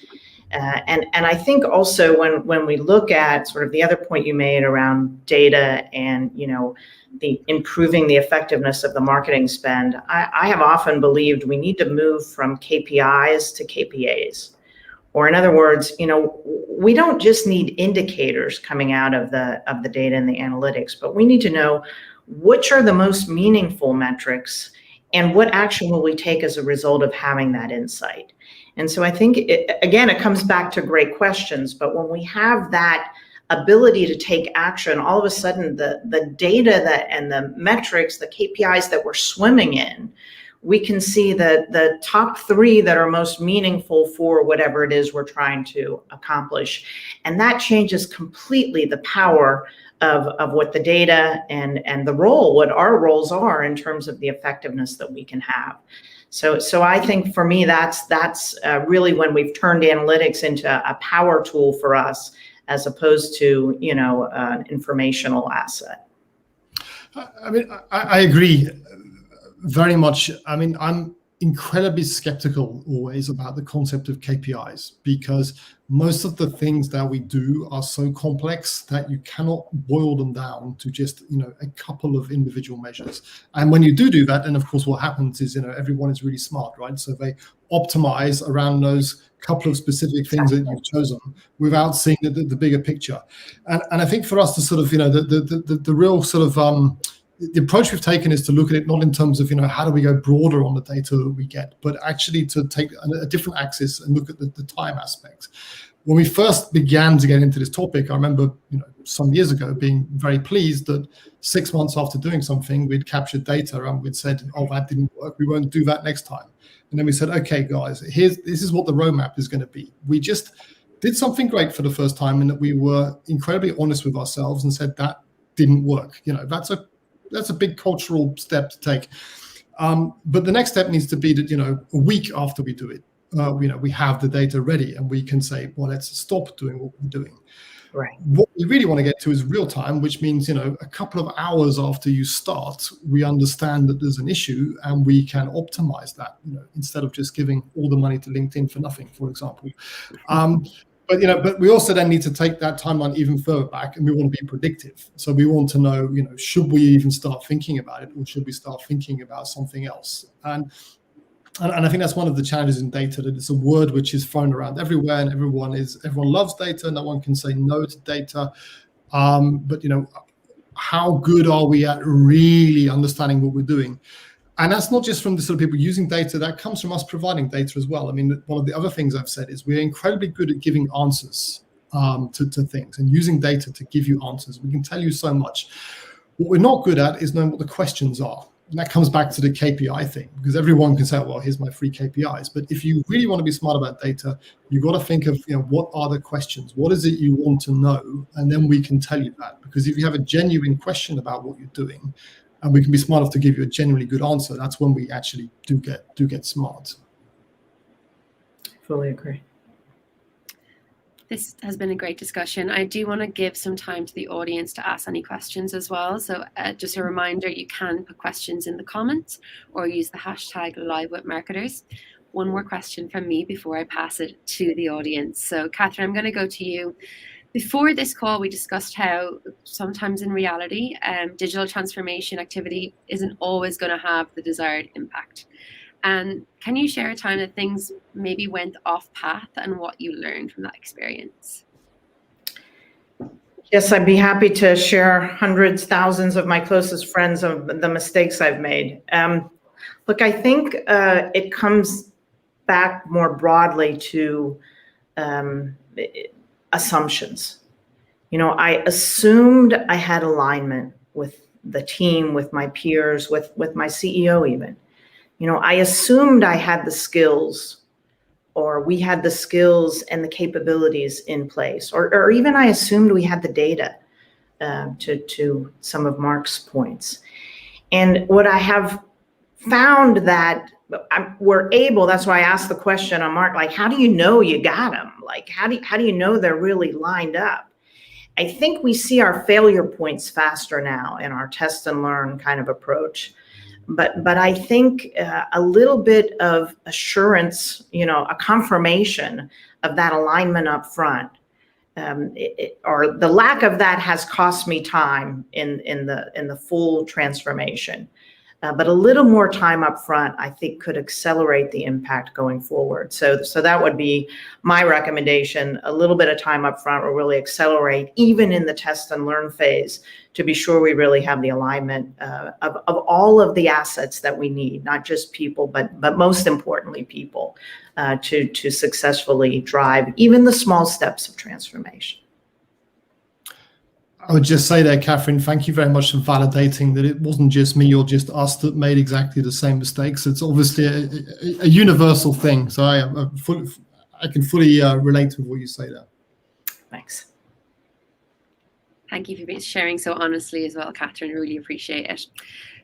And I think also when we look at sort of the other point you made around data and, the improving the effectiveness of the marketing spend, I have often believed we need to move from KPIs to KPAs. Or in other words, we don't just need indicators coming out of the data and the analytics, but we need to know which are the most meaningful metrics and what action will we take as a result of having that insight. And so I think, it comes back to great questions, but when we have that ability to take action, all of a sudden the data and the metrics, the KPIs that we're swimming in, we can see the top 3 that are most meaningful for whatever it is we're trying to accomplish. And that changes completely the power of what the data and the role, what our roles are in terms of the effectiveness that we can have. So I think for me, that's really when we've turned analytics into a power tool for us, as opposed to, an informational asset. I mean, I agree very much. I mean, I'm incredibly skeptical always about the concept of KPIs, because most of the things that we do are so complex that you cannot boil them down to just, a couple of individual measures. And when you do that, then of course what happens is, everyone is really smart, right? So they optimize around those couple of specific things that you've chosen without seeing the bigger picture. And I think for us to sort of, the real sort of, the approach we've taken is to look at it not in terms of, how do we go broader on the data that we get, but actually to take a different axis and look at the time aspect. When we first began to get into this topic, I remember, some years ago being very pleased that 6 months after doing something, we'd captured data and we'd said, oh, that didn't work, we won't do that next time. And then we said, okay, guys, this is what the roadmap is going to be. We just did something great for the first time, and that we were incredibly honest with ourselves and said that didn't work. That's a big cultural step to take. But the next step needs to be that, a week after we do it, we have the data ready and we can say, well, let's stop doing what we're doing. Right. What we really want to get to is real time, which means, a couple of hours after you start, we understand that there's an issue and we can optimize that, instead of just giving all the money to LinkedIn for nothing, for example. But we also then need to take that timeline even further back, and we want to be predictive. So we want to know, should we even start thinking about it, or should we start thinking about something else? And I think that's one of the challenges in data, that it's a word which is thrown around everywhere, and everyone loves data. No one can say no to data. But how good are we at really understanding what we're doing? And that's not just from the sort of people using data, that comes from us providing data as well. I mean, one of the other things I've said is we're incredibly good at giving answers to things and using data to give you answers. We can tell you so much. What we're not good at is knowing what the questions are. And that comes back to the KPI thing, because everyone can say, well, here's my free KPIs. But if you really want to be smart about data, you've got to think of, what are the questions? What is it you want to know? And then we can tell you that. Because if you have a genuine question about what you're doing, and we can be smart enough to give you a genuinely good answer, that's when we actually do get smart. Fully agree. This has been a great discussion. I do want to give some time to the audience to ask any questions as well. So just a reminder, you can put questions in the comments or use the hashtag #LiveWithMarketers. One more question from me before I pass it to the audience. So Catherine, I'm going to go to you. Before this call, we discussed how sometimes in reality, digital transformation activity isn't always going to have the desired impact. And can you share a time that things maybe went off path and what you learned from that experience? Yes, I'd be happy to share hundreds, thousands of my closest friends of the mistakes I've made. Look, I think it comes back more broadly to assumptions. I assumed I had alignment with the team, with my peers, with my CEO even. I assumed I had the skills, or we had the skills and the capabilities in place, or even I assumed we had the data, to some of Mark's points. And what I have found that we're able, that's why I asked the question on Mark, like, how do you know you got them? Like, how do you know they're really lined up? I think we see our failure points faster now in our test and learn kind of approach. But I think a little bit of assurance, a confirmation of that alignment up front, or the lack of that has cost me time in the full transformation. But a little more time up front, I think, could accelerate the impact going forward. So that would be my recommendation. A little bit of time up front will really accelerate, even in the test and learn phase, to be sure we really have the alignment of all of the assets that we need, not just people, but most importantly, people, to successfully drive even the small steps of transformation. I would just say there, Catherine, thank you very much for validating that it wasn't just me or just us that made exactly the same mistakes. It's obviously a universal thing. So I can fully relate with what you say there. Thanks. Thank you for sharing so honestly as well, Catherine. Really appreciate it.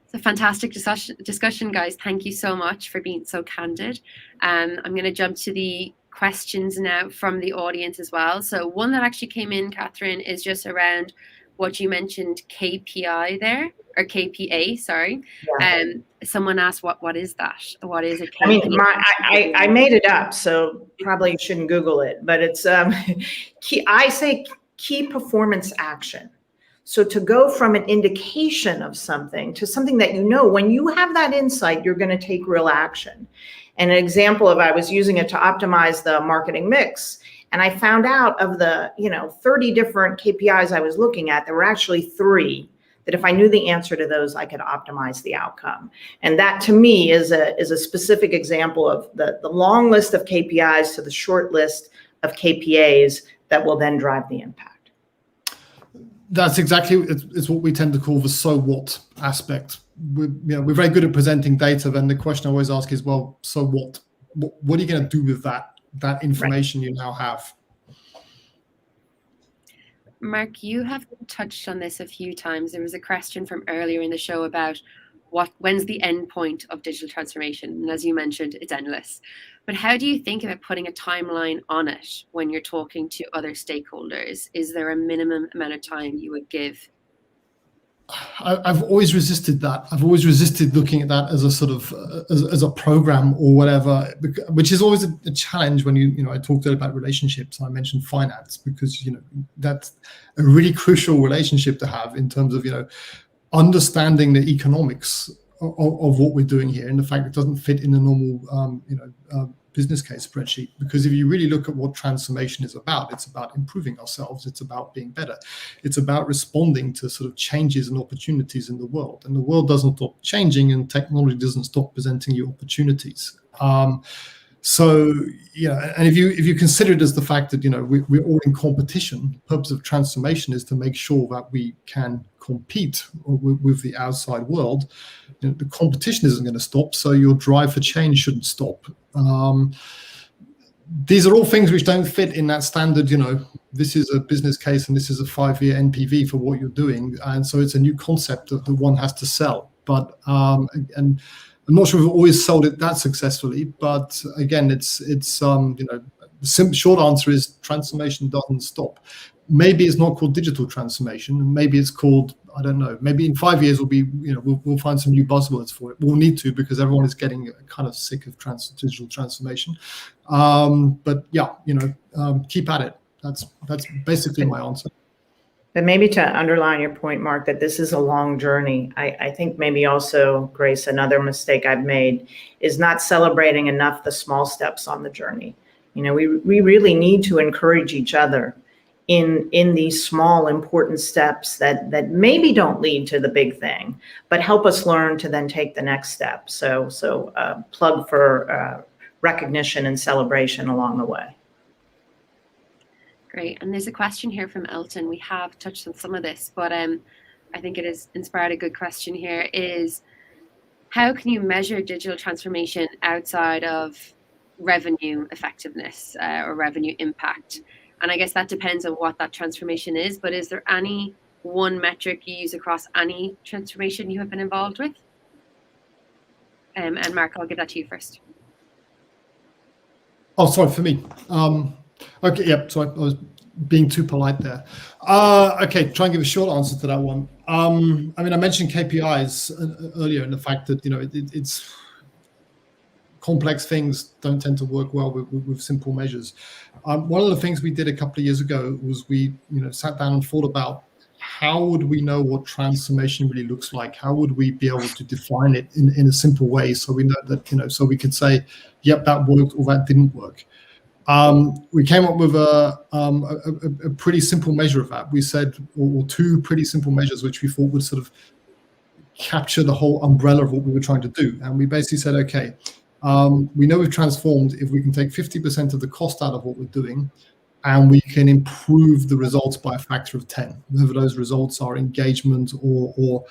It's a fantastic discussion, guys. Thank you so much for being so candid. I'm going to jump to the questions now from the audience as well. So one that actually came in, Catherine, is just around what you mentioned, KPI there, or KPA, sorry. Yeah. Someone asked, what is that? What is a KPA? I mean, I made it up, so probably shouldn't Google it, but it's I say key performance action. So to go from an indication of something to something that when you have that insight, you're going to take real action. And an example of, I was using it to optimize the marketing mix, and I found out of the 30 different KPIs I was looking at, there were actually 3 that if I knew the answer to those, I could optimize the outcome. And that to me is a specific example of the long list of KPIs to the short list of KPAs that will then drive the impact. That's exactly, it's what we tend to call the so what aspect. We're very good at presenting data. Then the question I always ask is, well, so what? What are you going to do with that information you now have? Mark, you have touched on this a few times. There was a question from earlier in the show about when's the end point of digital transformation? And as you mentioned, it's endless. But how do you think about putting a timeline on it when you're talking to other stakeholders? Is there a minimum amount of time you would give? I've always resisted that. I've always resisted looking at that as a sort of as a program or whatever, which is always a challenge when I talked about relationships. And I mentioned finance because that's a really crucial relationship to have in terms of understanding the economics of what we're doing here and the fact it doesn't fit in a normal business case spreadsheet. Because if you really look at what transformation is about, it's about improving ourselves. It's about being better. It's about responding to sort of changes and opportunities in the world. And the world doesn't stop changing, and technology doesn't stop presenting you opportunities. So, and if you consider it as the fact that, we're all in competition, the purpose of transformation is to make sure that we can compete with the outside world. The competition isn't going to stop, so your drive for change shouldn't stop. These are all things which don't fit in that standard, this is a business case and this is a 5-year NPV for what you're doing. And so it's a new concept that one has to sell. But, and I'm not sure we've always sold it that successfully, but again, the short answer is transformation doesn't stop. Maybe it's not called digital transformation. Maybe it's called, I don't know, maybe in 5 years we'll find some new buzzwords for it. We'll need to, because everyone is getting kind of sick of digital transformation. But yeah, keep at it. That's basically my answer. But maybe to underline your point, Mark, that this is a long journey. I think maybe also, Grace, another mistake I've made is not celebrating enough the small steps on the journey. We really need to encourage each other in these small, important steps that maybe don't lead to the big thing, but help us learn to then take the next step. So plug for recognition and celebration along the way. Great. And there's a question here from Elton. We have touched on some of this, but I think it has inspired a good question here is, how can you measure digital transformation outside of revenue effectiveness or revenue impact? And I guess that depends on what that transformation is, but is there any one metric you use across any transformation you have been involved with? And Mark, I'll give that to you first. Oh, sorry, for me. Okay, yeah, so I was being too polite there. Okay, try and give a short answer to that one. I mentioned KPIs earlier, and the fact that, it's complex things don't tend to work well with simple measures. One of the things we did a couple of years ago was we, sat down and thought about how would we know what transformation really looks like? How would we be able to define it in a simple way so we know that, so we could say, yep, that worked or that didn't work. We came up with a pretty simple measure of that. We said, or two pretty simple measures, which we thought would sort of capture the whole umbrella of what we were trying to do. And we basically said, okay, we know we've transformed if we can take 50% of the cost out of what we're doing, and we can improve the results by a factor of 10, whether those results are engagement or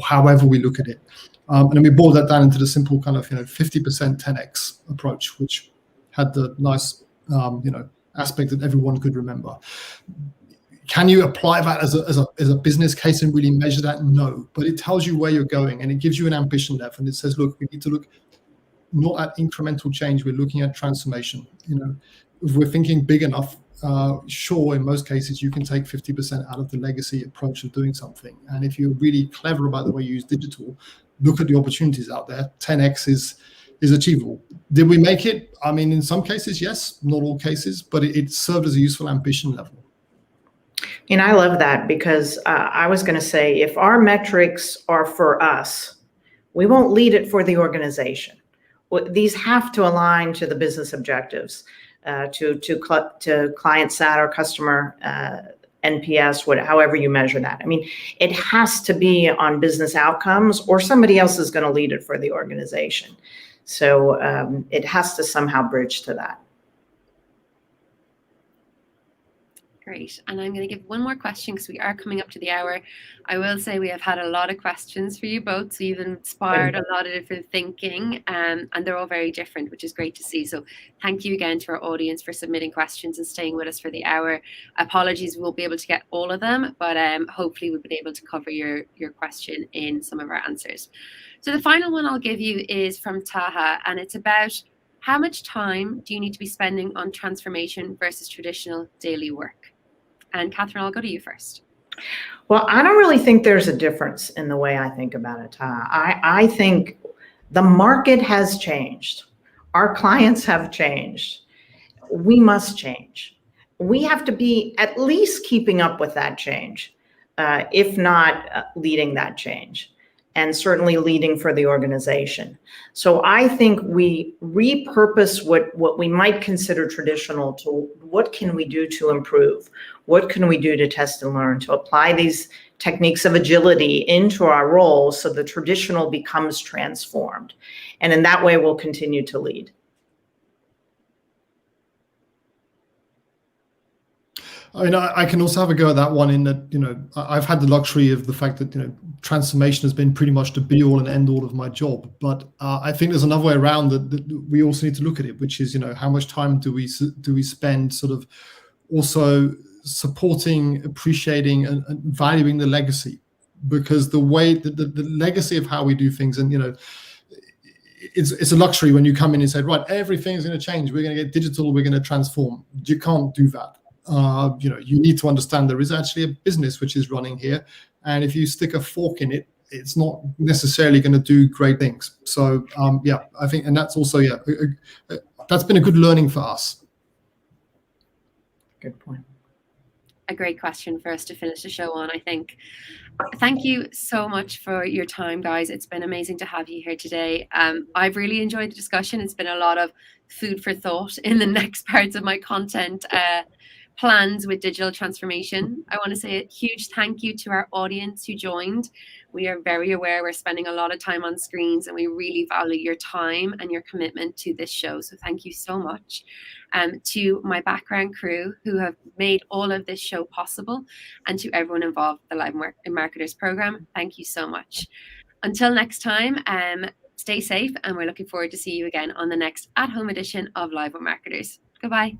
however we look at it. And then we boiled that down into the simple kind of 50% 10x approach, which had the nice aspect that everyone could remember. Can you apply that as a business case and really measure that? No, but it tells you where you're going and it gives you an ambition level, and it says, look, we need to look not at incremental change, we're looking at transformation. If we're thinking big enough, sure, in most cases you can take 50% out of the legacy approach of doing something. And if you're really clever about the way you use digital, look at the opportunities out there. 10x is achievable. Did we make it? In some cases, yes, not all cases, but it served as a useful ambition level. And I love that, because I was going to say, if our metrics are for us, we won't lead it for the organization. These have to align to the business objectives, to client sat or customer NPS, however you measure that. It has to be on business outcomes, or somebody else is going to lead it for the organization. So it has to somehow bridge to that. Great. And I'm going to give one more question because we are coming up to the hour. I will say we have had a lot of questions for you both. So you've inspired a lot of different thinking, and they're all very different, which is great to see. So thank you again to our audience for submitting questions and staying with us for the hour. Apologies, we won't be able to get all of them, but hopefully we've been able to cover your question in some of our answers. So the final one I'll give you is from Taha, and it's about how much time do you need to be spending on transformation versus traditional daily work? And Catherine, I'll go to you first. Well, I don't really think there's a difference in the way I think about it. I think the market has changed. Our clients have changed. We must change. We have to be at least keeping up with that change, if not leading that change, and certainly leading for the organization. So I think we repurpose what we might consider traditional to what can we do to improve? What can we do to test and learn, to apply these techniques of agility into our roles so the traditional becomes transformed? And in that way, we'll continue to lead. I mean, I can also have a go at that one in that, I've had the luxury of the fact that, transformation has been pretty much the be all and end all of my job. But I think there's another way around that we also need to look at it, which is, how much time do we spend sort of also supporting, appreciating, and valuing the legacy? Because the way the legacy of how we do things, and it's a luxury when you come in and say, right, everything's going to change, we're going to get digital, we're going to transform. You can't do that. You need to understand there is actually a business which is running here, and if you stick a fork in it, it's not necessarily going to do great things. So I think, and that's also that's been a good learning for us. Good point. A great question for us to finish the show on, I think. Thank you so much for your time, guys. It's been amazing to have you here today. I've really enjoyed the discussion. It's been a lot of food for thought in the next parts of my content plans with digital transformation. I want to say a huge thank you to our audience who joined. We are very aware we're spending a lot of time on screens, and we really value your time and your commitment to this show. So thank you so much. To my background crew who have made all of this show possible, and to everyone involved in the Live Marketers program, thank you so much. Until next time, stay safe, and we're looking forward to see you again on the next at-home edition of Live with Marketers. Goodbye.